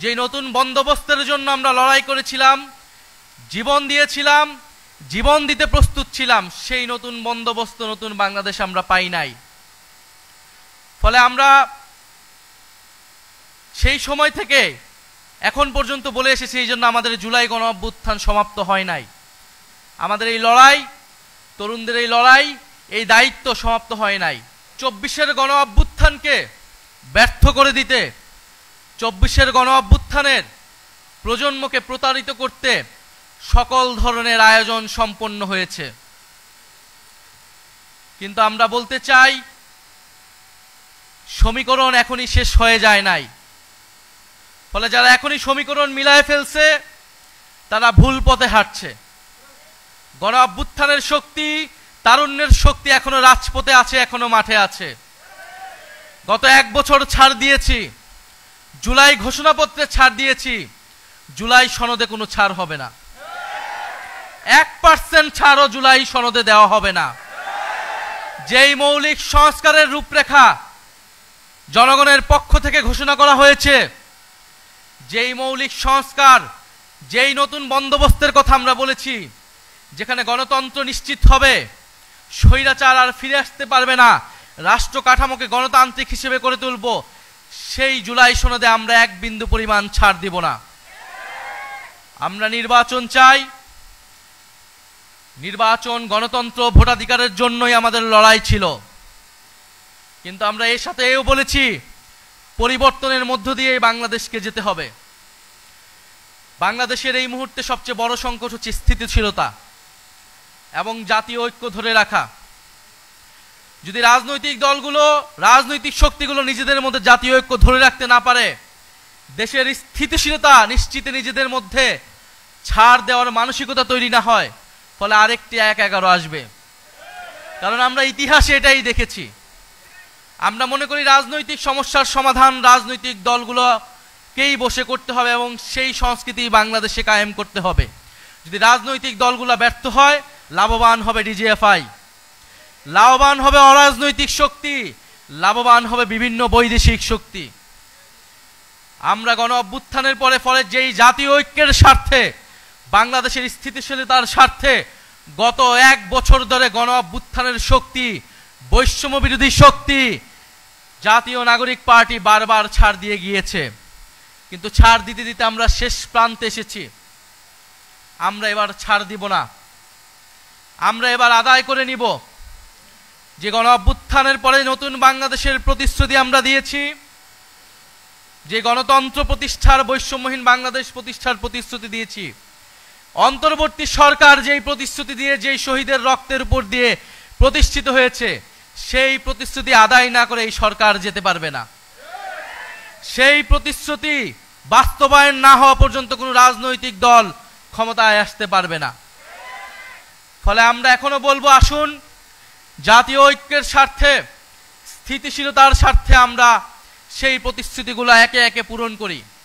যে নতুন বন্দোবস্তের জন্য আমরা লড়াই করেছিলাম, জীবন দিয়েছিলাম, জীবন দিতে প্রস্তুত ছিলাম, সেই নতুন বন্দোবস্ত, নতুন বাংলাদেশ আমরা পাই নাই। ফলে আমরা সেই সময় থেকে এখন পর্যন্ত বলে এসেছি, এই জন্য আমাদের জুলাই গণ অভ্যুত্থান সমাপ্ত হয় নাই। আমাদের এই লড়াই, তরুণদের এই লড়াই, এই দায়িত্ব সমাপ্ত হয় নাই। 24-এর গণ অভ্যুত্থানকে ব্যর্থ করে দিতে, 24-এর গণ অভ্যুত্থানের প্রজন্মকে প্রতারিত করতে সকল ধরনের আয়োজন সম্পন্ন হয়েছে। কিন্তু আমরা বলতে চাই, সমীকরণ এখনই শেষ হয়ে যায় নাই। ফলে যারা এখনই সমীকরণ মিলায় ফেলছে তারা ভুল পথে হাঁটছে। গণ অভ্যুত্থানের শক্তি, তারুণ্যের শক্তি এখনো রাজপথে আছে, এখনো মাঠে আছে। গত 1 বছর ছাড় দিয়েছি, জুলাই ঘোষণাপত্রে ছাড় দিয়েছি, জুলাই সনদে কোনো ছাড় হবে না। 1% ছাড়ও জুলাই সনদে দেওয়া হবে না। যেই মৌলিক সংস্কারের রূপরেখা জনগণের পক্ষ থেকে ঘোষণা করা হয়েছে, যেই মৌলিক সংস্কার, যেই নতুন বন্দোবস্তের কথা আমরা বলেছি, যেখানে গণতন্ত্র নিশ্চিত হবে, স্বৈরাচার আর ফিরে আসতে পারবে না, রাষ্ট্র কাঠামোকে গণতান্ত্রিক হিসেবে করে তুলব, সেই জুলাই সনদে আমরা 1 বিন্দু পরিমাণ ছাড় দিব না। আমরা নির্বাচন চাই। নির্বাচন, গণতন্ত্র, ভোটাধিকারের জন্যই আমাদের লড়াই ছিল। কিন্তু আমরা এর সাথে এও বলেছি, পরিবর্তনের মধ্য দিয়ে বাংলাদেশকে যেতে হবে। বাংলাদেশের এই মুহূর্তে সবচেয়ে বড় সংকট হচ্ছে স্থিতিশীলতা এবং জাতীয় ঐক্য ধরে রাখা। যদি রাজনৈতিক দলগুলো, রাজনৈতিক শক্তিগুলো নিজেদের মধ্যে জাতীয় ঐক্য ধরে রাখতে না পারে, দেশের স্থিতিশীলতা নিশ্চিতে নিজেদের মধ্যে ছাড় দেওয়ার মানসিকতা তৈরি না হয়, ফলে আরেকটি 1-11 আসবে। কারণ আমরা ইতিহাসে এটাই দেখেছি। আমরা মনে করি রাজনৈতিক সমস্যার সমাধান রাজনৈতিক দলগুলোকেই বসে করতে হবে এবং সেই সংস্কৃতি বাংলাদেশে কায়েম করতে হবে। যদি রাজনৈতিক দলগুলো ব্যর্থ হয়, লাভবান হবে ডিজিএফআই, লাভবান হবে অরাজনৈতিক শক্তি, লাভবান হবে বিভিন্ন বৈদেশিক শক্তি। আমরা গণ অভ্যুত্থানের ফলে যেই জাতীয় ঐক্যের স্বার্থে, বাংলাদেশের স্থিতিশীলতার স্বার্থে গত 1 বছর ধরে গণ অভ্যুত্থানের শক্তি, বৈষম্য বিরোধী শক্তি, জাতীয় নাগরিক পার্টি বারবার ছাড় দিয়ে গিয়েছে। কিন্তু ছাড় দিতে দিতে আমরা শেষ প্রান্তে এসেছি। আমরা এবার ছাড় দিব না। আমরা এবার আদায় করে নিব যে গণ অভ্যুত্থানের পরে নতুন বাংলাদেশের প্রতিশ্রুতি আমরা দিয়েছি, যে গণতন্ত্র প্রতিষ্ঠার, বৈষম্যহীন বাংলাদেশ প্রতিষ্ঠার প্রতিশ্রুতি দিয়েছি। অন্তর্বর্তী সরকার যেই প্রতিশ্রুতি দিয়ে, যেই শহীদের রক্তের উপর দিয়ে প্রতিষ্ঠিত হয়েছে, সেই প্রতিশ্রুতি আদায় না করে এই সরকার যেতে পারবে না। সেই প্রতিশ্রুতি বাস্তবায়ন না হওয়া পর্যন্ত কোনো রাজনৈতিক দল ক্ষমতায় আসতে পারবে না। ফলে আমরা এখনো বলবো, আসুন জাতীয় ঐক্যের স্বার্থে, স্থিতিশীলতার স্বার্থে আমরা সেই প্রতিশ্রুতিগুলো একে একে পূরণ করি।